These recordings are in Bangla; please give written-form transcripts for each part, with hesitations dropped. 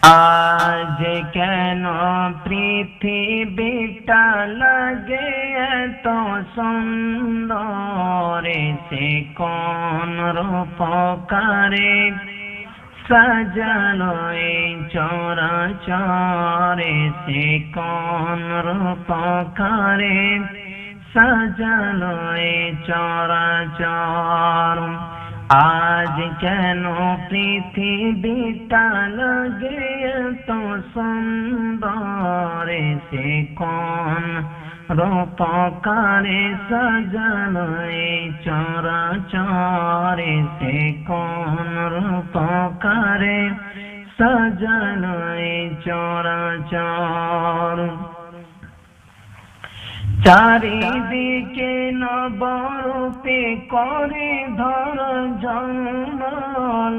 আজ কেন পৃথিবীটা লাগে এত সুন্দর, সে কোন রূপকারে সাজানো এই চরাচরে, সে কোন রূপকারে সাজানো এই চরাচর। আজ কেন পৃথিবীটা লাগে এত সুন্দর, সে কোন রূপকারে সাজানো এই চরাচরে, সে কোন রূপকারে সাজানো এই চরাচর। চারিদিকে নবরূপে করে ধর জন্মল,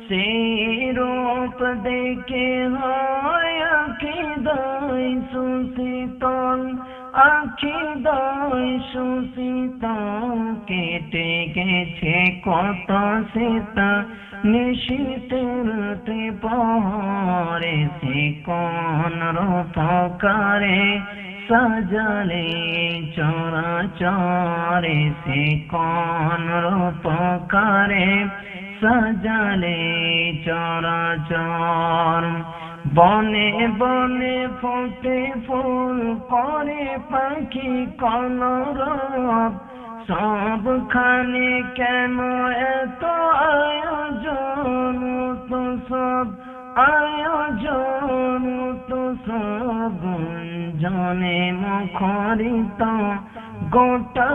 সেই রূপ দেখে হয় আখি দয় সুশীতল, আখি দয় সুশীতল। কেটে গেছে কত শীত নিশীতের ত্রিপহরে, সে কোন রূপকারে সাজালে চরাচরে, সে কোন রূপকারে সাজালে চরাচর। বনে বনে ফোটে ফুল করে পাখি কলরব, সবখানে কেন এত আয়োজন, তো সব আয়োজন, তো সব গুঞ্জনে মুখরিত গোটা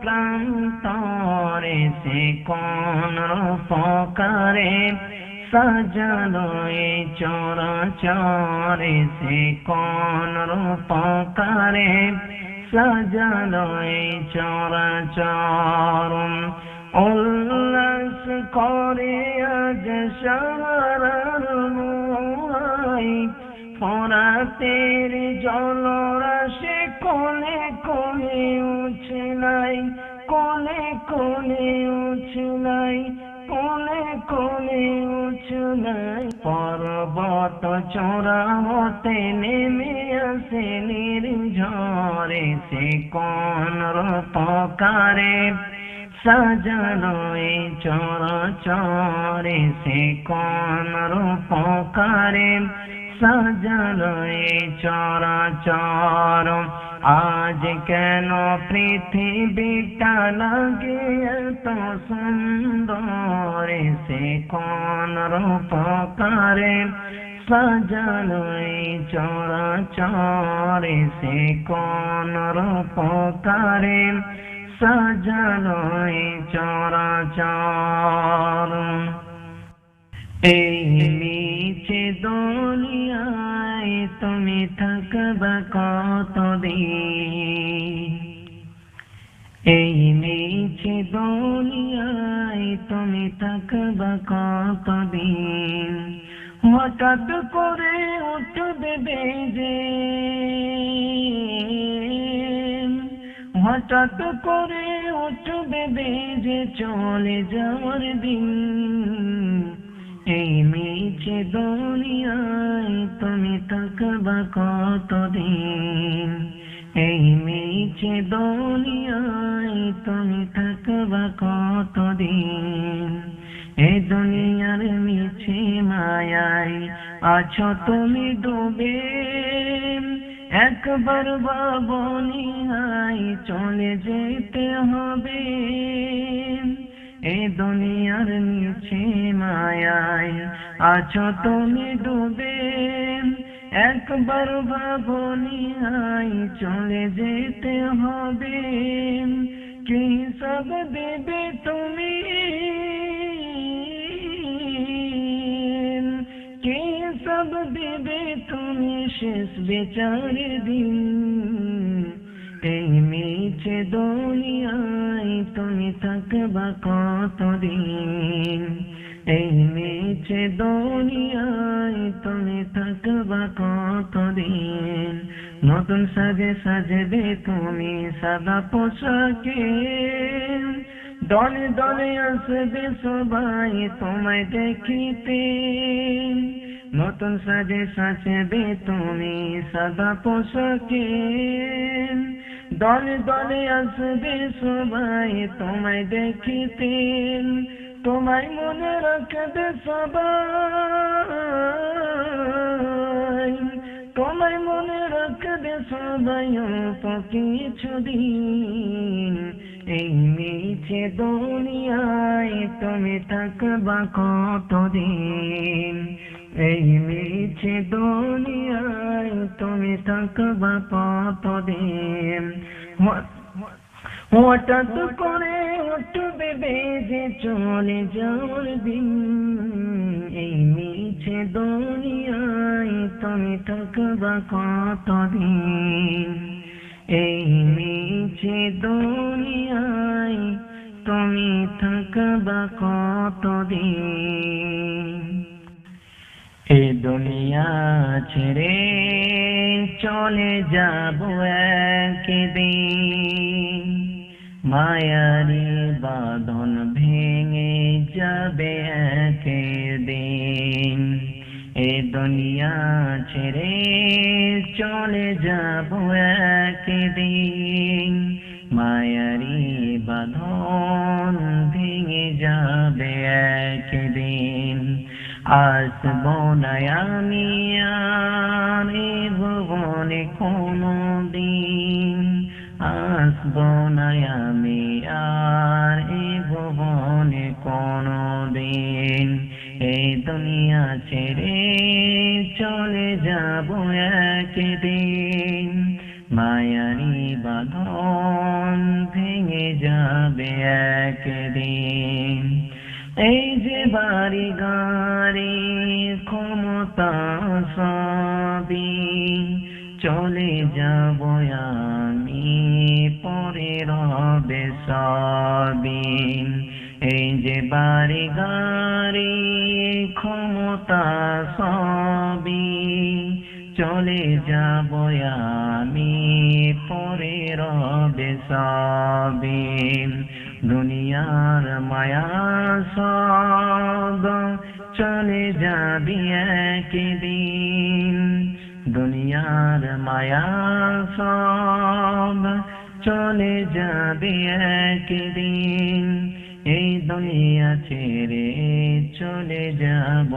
প্রান্তরে, সে কোন রূপকারে সাজানো এই চরাচরে, সে কোন রূপকারে সাজানো এই চরাচর। উল্লাস করে আজ সারার মুয়াই, ফোরাতের জলরাশি কোলে কোলে উছলাই, কোলে কোলে উছলাই, কোলে কোলে উছলাই। পর্বত চূড়া হতে নেমে আসে নির্ঝরে, সে কোন রূপকারে সাজানো এই চরাচরে, সে কোন রূপকারে সাজানো এই চরাচর। আজ কেন পৃথিবীটা লাগে এত সুন্দর, সে কোন রূপকারে সাজানো এই চরাচরে, সে কোন রূপকারে সাজানো এই চরাচর। এই মিছে দুনিয়ায় তুমি থাকবা কতদিন, এই মিছে দুনিয়ায় তুমি থাকবা কতদিন। হঠাৎ করে উঠবে বেজে, হঠাৎ করে উঠবে বেজে চলে যাওয়ার দিন। এই মিছে দুনিয়ায় তুমি থাকবা কতদিন, এই মিছে দুনিয়ায় তুমি থাকবা কতদিন। এই দুনিয়ার মিছে মায়ায় আছো তুমি ডুবে, একবার ভাবনি হাই চলে যেতে হবে। এই দুনিয়ার মিছে মায়ায় আছো তুমি ডুবে, একবার ভাবনি হাই চলে যেতে হবে। কি সব দেবে তুমি, কি সব দেবে তুমি শেষ বিচারের দিন। এই মিছে দুনিয়ায় তুমি থাকবা কতদিন, এই মিছে দুনিয়ায় তুমি থাকবা কতদিন। নতুন সাজে সাজবে তুমি সাদা পোশাকে, দলে দলে আসবে সবাই তোমায় দেখিতে। নতুন সাজে সাজবে তুমি সাদা পোশাকে, দলে দলে আসবে সবাই তোমায় দেখিতে, তোমায় মনে রাখবে সবাই, তোমায় মনে রাখবে সবাই অল্প কিছুদিন। এই মিছে দুনিয়ায় তুমি থাকবা কতদিন, এই মিছে দুনিয়ায় তুমি থাকবা কতদিন। হঠাৎ করে উঠবে বেজে চলে যাওয়ার দিন, এই মিছে দুনিয়ায় তুমি থাকবা কতদিন, এই মিছে দুনিয়ায় তুমি থাকবা কতদিন। এই দুনিয়া ছেড়ে চলে যাব একদিন, মায়ারি বাঁধন ভেঙে যাবে একদিন। এই দুনিয়া ছেড়ে চলে যাব একদিন, মায়ারি বাঁধন ভেঙে যাবে একদিন। আসবো না আমি আর এ ভুবনে কোনদিন, আসবো না আমি আর এ ভুবনে কোনদিন। এই দুনিয়া ছেড়ে চলে যাব একদিন, মায়ারি বাঁধন ভেঙে যাবে একদিন। এই যে বাড়ি গাড়ি ক্ষমতা সবই চলে যাব আমি, পরে রবে সবই। এই যে বাড়ি গাড়ি ক্ষমতা সবই চলে যাব আমি, পরে রবে সবই। দুনিয়ার মায়া সব চলে যাবি একদিন, দুনিয়ার মায়া সব চলে যাবে একদিন। এই দুনিয়া ছেড়ে চলে যাব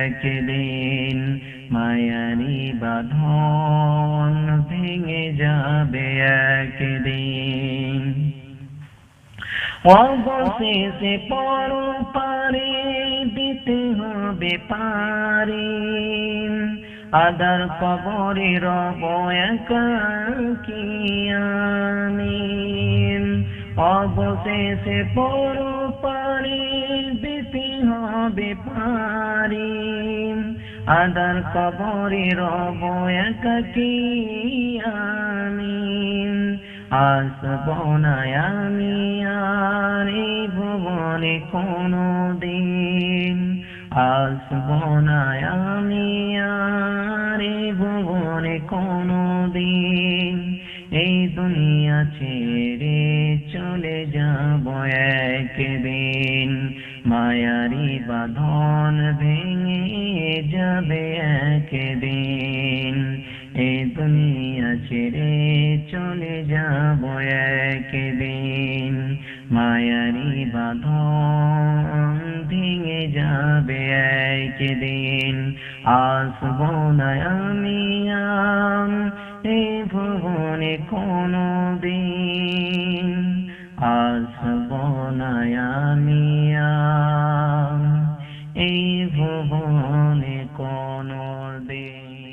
একদিন, মায়ারি বাঁধন ভেঙে যাবে একদিন। অবশেষে পরপারে দিতে হবে পারি, আদার কবরে রব একাকী আমি। অবশেষে পরপারে দিতে হবে পারি, আদার কবরে রব একাকী আমি। আসবো না আমি আর এই ভুবনে কোনদিন, আসবো না আমি আর এই ভুবনে কোনদিন। এই দুনিয়া ছেড়ে চলে যাব একদিন, মায়ারি বাঁধন ভেঙে যাবে একদিন। এই দুনিয়া ছেড়ে চলে যাব একদিন, মায়ারি বাঁধন ভেঙে যাবে একদিন। আসবো না আমি আর এই ভুবনে কোনদিন, আসবো না আমি আর এই ভুবনে কোনদিন।